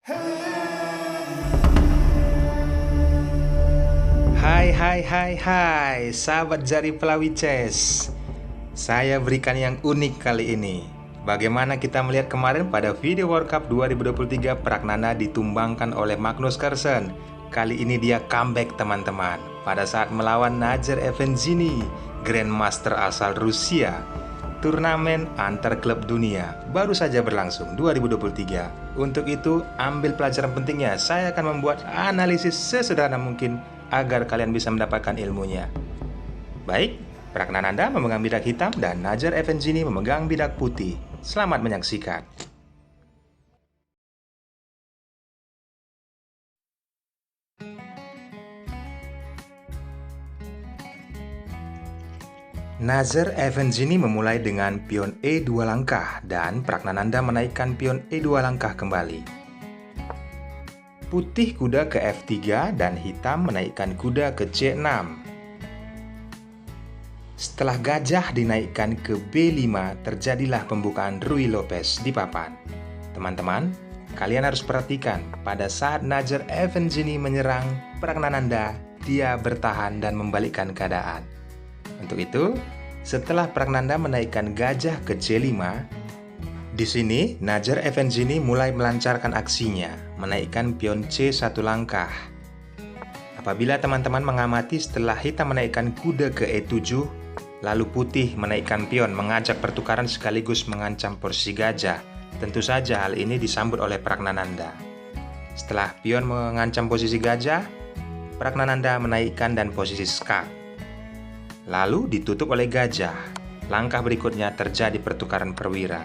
Hai, sahabat jari pelawi chess. Saya berikan yang unik kali ini. Bagaimana kita melihat kemarin pada video World Cup 2023 Pragnana ditumbangkan oleh Magnus Carlsen. Kali ini dia comeback teman-teman, pada saat melawan Nazer Evgenii, Grandmaster asal Rusia. Turnamen antar klub dunia baru saja berlangsung 2023. Untuk itu, ambil pelajaran pentingnya. Saya akan membuat analisis sesederhana mungkin agar kalian bisa mendapatkan ilmunya. Baik, Pragnananda memegang bidak hitam dan Nazer Evgenii memegang bidak putih. Selamat menyaksikan. Nazer Evgenii memulai dengan pion E2 langkah dan Pragnananda menaikkan pion E2 langkah kembali. Putih kuda ke F3 dan hitam menaikkan kuda ke C6. Setelah gajah dinaikkan ke B5, terjadilah pembukaan Ruy Lopez di papan. Teman-teman, kalian harus perhatikan pada saat Nazer Evgenii menyerang Pragnananda, dia bertahan dan membalikkan keadaan. Untuk itu, setelah Pragnananda menaikkan gajah ke C5, di sini Nazer Evgenii mulai melancarkan aksinya, menaikkan pion C1 langkah. Apabila teman-teman mengamati setelah hitam menaikkan kuda ke E7, lalu putih menaikkan pion mengajak pertukaran sekaligus mengancam posisi gajah, tentu saja hal ini disambut oleh Pragnananda. Setelah pion mengancam posisi gajah, Pragnananda menaikkan dan posisi skak. Lalu ditutup oleh gajah. Langkah berikutnya terjadi pertukaran perwira.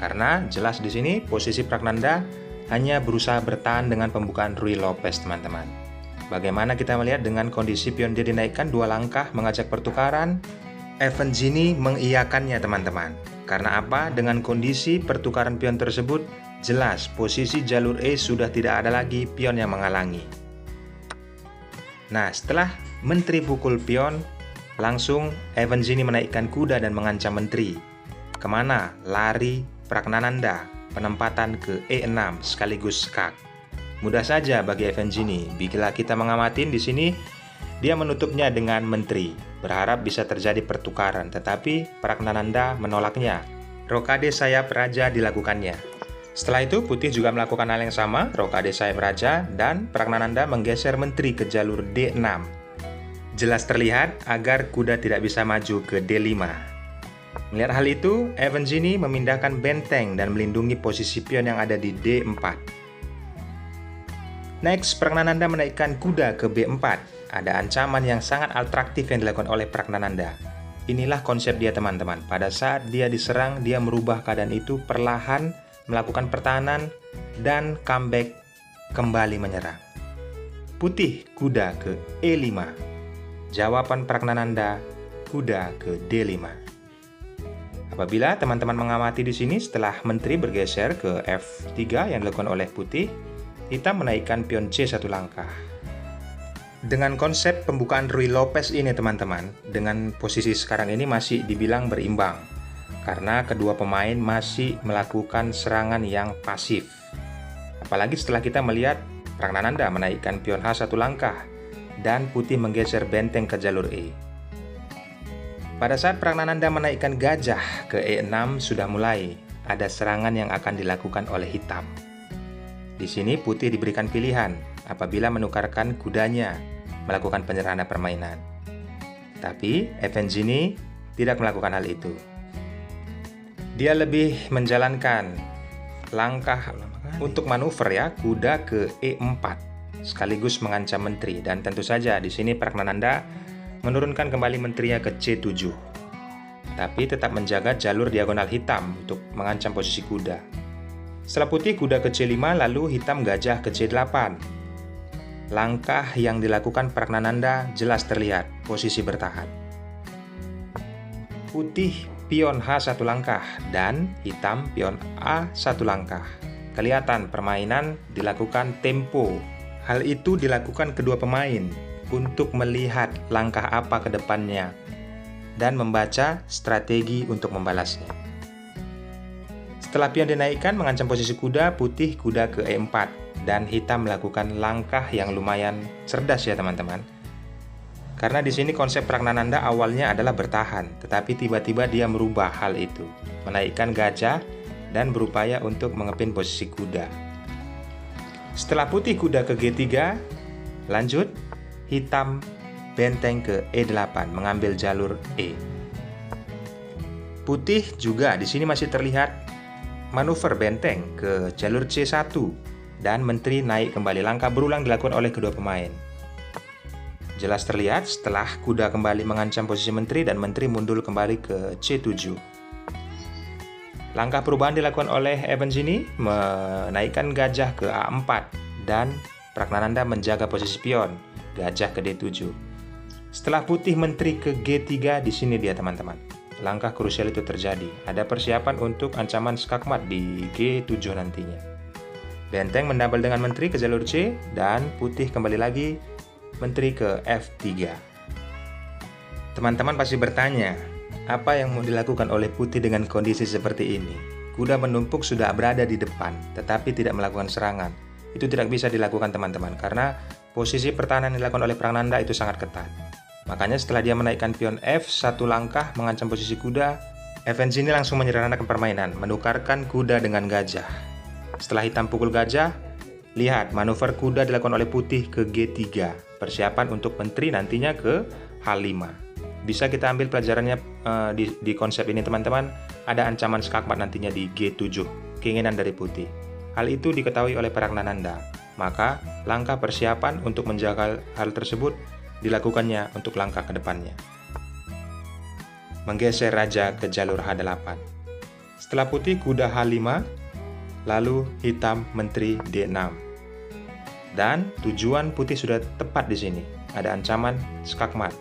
Karena jelas di sini posisi Pragnananda hanya berusaha bertahan dengan pembukaan Ruy Lopez, teman-teman. Bagaimana kita melihat dengan kondisi pion dia dinaikkan 2 langkah mengajak pertukaran, Evgenii mengiyakannya, teman-teman. Karena apa? Dengan kondisi pertukaran pion tersebut, jelas posisi jalur E sudah tidak ada lagi pion yang menghalangi. Nah, setelah menteri pukul pion, langsung Evgenii menaikkan kuda dan mengancam menteri. Kemana? Lari Pragnananda, penempatan ke E6 sekaligus skak. Mudah saja bagi Evgenii. Bila kita mengamati di sini, dia menutupnya dengan menteri, berharap bisa terjadi pertukaran, tetapi Pragnananda menolaknya. Rokade sayap raja dilakukannya. Setelah itu, putih juga melakukan hal yang sama, rokade sayap raja, dan Pragnananda menggeser menteri ke jalur D6. Jelas terlihat agar kuda tidak bisa maju ke D5. Melihat hal itu, Evgenii memindahkan benteng dan melindungi posisi pion yang ada di D4. Next, Pragnananda menaikkan kuda ke B4. Ada ancaman yang sangat atraktif yang dilakukan oleh Pragnananda. Inilah konsep dia, teman-teman. Pada saat dia diserang, dia merubah keadaan itu perlahan, melakukan pertahanan, dan comeback kembali menyerang. Putih kuda ke E5. Jawaban Pragnananda, kuda ke D5. Apabila teman-teman mengamati di sini, setelah menteri bergeser ke F3 yang dilakukan oleh putih, hitam menaikkan pion C1 langkah. Dengan konsep pembukaan Ruy Lopez ini, teman-teman, dengan posisi sekarang ini masih dibilang berimbang, karena kedua pemain masih melakukan serangan yang pasif. Apalagi setelah kita melihat Pragnananda menaikkan pion H1 langkah, dan putih menggeser benteng ke jalur E. Pada saat Pragnananda menaikkan gajah ke E6, sudah mulai ada serangan yang akan dilakukan oleh hitam. Di sini putih diberikan pilihan apabila menukarkan kudanya melakukan penyerahan permainan. Tapi Evgenii tidak melakukan hal itu. Dia lebih menjalankan langkah untuk manuver ya, kuda ke E4. Sekaligus mengancam menteri, dan tentu saja di sini Pragnananda menurunkan kembali menterinya ke C7, tapi tetap menjaga jalur diagonal hitam untuk mengancam posisi kuda. Setelah putih kuda ke C5, lalu hitam gajah ke C8. Langkah yang dilakukan Pragnananda jelas terlihat posisi bertahan. Putih pion H1 langkah dan hitam pion A1 langkah. Kelihatan permainan dilakukan tempo. Hal itu dilakukan kedua pemain untuk melihat langkah apa ke depannya dan membaca strategi untuk membalasnya. Setelah pion dinaikkan mengancam posisi kuda, putih kuda ke E4 dan hitam melakukan langkah yang lumayan cerdas ya teman-teman. Karena di sini konsep Pragnananda awalnya adalah bertahan, tetapi tiba-tiba dia merubah hal itu, menaikkan gajah dan berupaya untuk mengepin posisi kuda. Setelah putih kuda ke G3, lanjut hitam benteng ke E8 mengambil jalur E. Putih juga di sini masih terlihat manuver benteng ke jalur C1 dan menteri naik kembali. Langkah berulang dilakukan oleh kedua pemain. Jelas terlihat setelah kuda kembali mengancam posisi menteri dan menteri mundur kembali ke C7. Langkah perubahan dilakukan oleh Evanzini menaikkan gajah ke A4 dan Pragnananda menjaga posisi pion gajah ke D7. Setelah putih menteri ke G3, di sini dia teman-teman. Langkah krusial itu terjadi. Ada persiapan untuk ancaman skakmat di G7 nantinya. Benteng mendouble dengan menteri ke jalur C dan putih kembali lagi menteri ke F3. Teman-teman pasti bertanya, apa yang mau dilakukan oleh putih dengan kondisi seperti ini? Kuda menumpuk sudah berada di depan, tetapi tidak melakukan serangan. Itu tidak bisa dilakukan teman-teman, karena posisi pertahanan yang dilakukan oleh Pragnananda itu sangat ketat. Makanya setelah dia menaikkan pion F, satu langkah mengancam posisi kuda, Evanzini langsung menyederhanakan permainan, menukarkan kuda dengan gajah. Setelah hitam pukul gajah, lihat manuver kuda dilakukan oleh putih ke G3. Persiapan untuk menteri nantinya ke H5. Bisa kita ambil pelajarannya di konsep ini teman-teman. Ada ancaman skakmat nantinya di G7, keinginan dari putih. Hal itu diketahui oleh Pragnananda. Maka langkah persiapan untuk menjaga hal tersebut dilakukannya untuk langkah ke depannya. Menggeser raja ke jalur H8. Setelah putih kuda H5, lalu hitam menteri D6. Dan tujuan putih sudah tepat di sini. Ada ancaman skakmat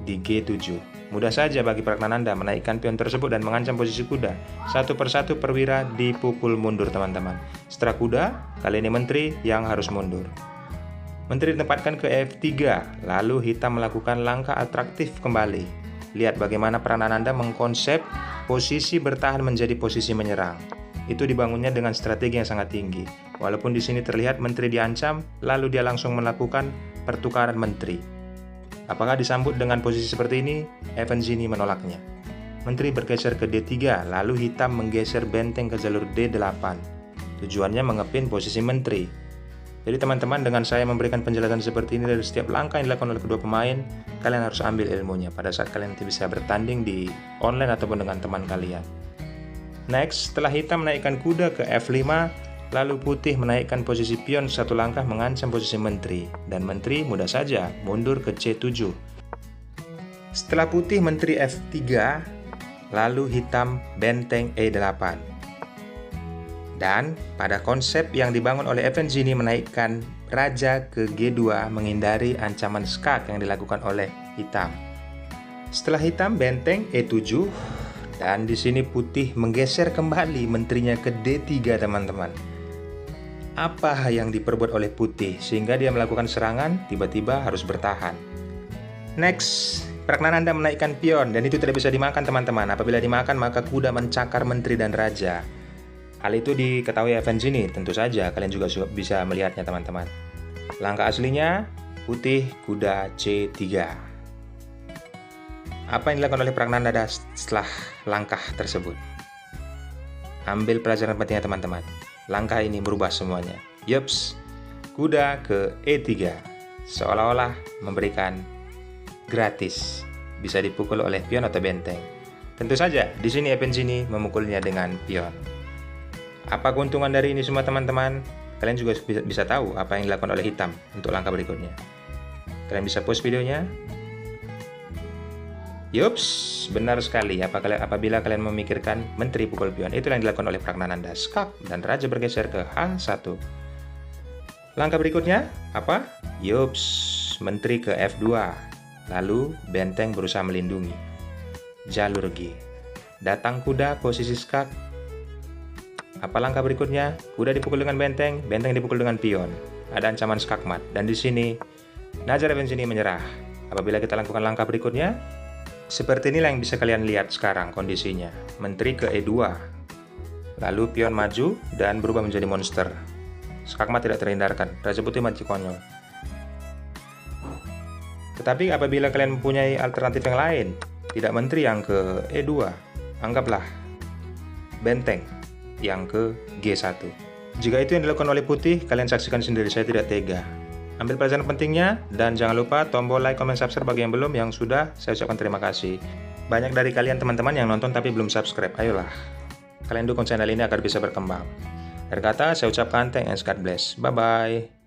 di G7. Mudah saja bagi Pragnananda menaikkan pion tersebut dan mengancam posisi kuda. Satu persatu perwira dipukul mundur teman-teman. Setelah kuda, kali ini menteri yang harus mundur. Menteri ditempatkan ke F3, lalu hitam melakukan langkah atraktif kembali. Lihat bagaimana Pragnananda mengkonsep posisi bertahan menjadi posisi menyerang. Itu dibangunnya dengan strategi yang sangat tinggi. Walaupun di sini terlihat menteri diancam, lalu dia langsung melakukan pertukaran menteri. Apakah disambut dengan posisi seperti ini? Evanzini menolaknya. Menteri bergeser ke D3, lalu hitam menggeser benteng ke jalur D8. Tujuannya mengepin posisi menteri. Jadi teman-teman, dengan saya memberikan penjelasan seperti ini dari setiap langkah yang dilakukan oleh kedua pemain, kalian harus ambil ilmunya pada saat kalian nanti bisa bertanding di online ataupun dengan teman kalian. Next, setelah hitam menaikkan kuda ke F5, lalu putih menaikkan posisi pion satu langkah mengancam posisi menteri, dan menteri mudah saja mundur ke C7. Setelah putih menteri F3, lalu hitam benteng E8. Dan pada konsep yang dibangun oleh Evanzini menaikkan raja ke G2 menghindari ancaman skak yang dilakukan oleh hitam. Setelah hitam benteng E7, dan di sini putih menggeser kembali menterinya ke D3 teman-teman. Apa yang diperbuat oleh putih sehingga dia melakukan serangan tiba-tiba harus bertahan. Next, Pragnananda menaikkan pion dan itu tidak bisa dimakan teman-teman. Apabila dimakan maka kuda mencakar menteri dan raja. Hal itu diketahui Evanzini, tentu saja kalian juga bisa melihatnya teman-teman. Langkah aslinya putih kuda C3. Apa yang dilakukan oleh Pragnananda setelah langkah tersebut? Ambil pelajaran pentingnya teman-teman. Langkah ini berubah semuanya. Yups, kuda ke E3 seolah-olah memberikan gratis, bisa dipukul oleh pion atau benteng. Tentu saja di sini Evanzini memukulnya dengan pion. Apa keuntungan dari ini semua teman-teman? Kalian juga bisa tahu apa yang dilakukan oleh hitam untuk langkah berikutnya. Kalian bisa pause videonya. Yups, benar sekali. Apabila kalian memikirkan menteri pukul pion, itu yang dilakukan oleh Pragnananda. Skak dan raja bergeser ke H1. Langkah berikutnya apa? Yups, menteri ke F2. Lalu benteng berusaha melindungi. Jalur G. Datang kuda posisi skak. Apa langkah berikutnya? Kuda dipukul dengan benteng, benteng dipukul dengan pion. Ada ancaman skakmat dan di sini Nazar Evanzini menyerah. Apabila kita lakukan langkah berikutnya, seperti inilah yang bisa kalian lihat sekarang kondisinya. Menteri ke E2. Lalu pion maju dan berubah menjadi monster. skakmat tidak terhindarkan. Raja putih mati konyol. Tetapi apabila kalian mempunyai alternatif yang lain, tidak menteri yang ke E2, anggaplah benteng yang ke G1. Jika itu yang dilakukan oleh putih, kalian saksikan sendiri, saya tidak tega. Ambil pelajaran pentingnya, dan jangan lupa tombol like, comment, subscribe bagi yang belum, yang sudah, saya ucapkan terima kasih. Banyak dari kalian teman-teman yang nonton tapi belum subscribe, ayolah. Kalian dukung channel ini agar bisa berkembang. Akhir kata, saya ucapkan thanks and God bless. Bye-bye.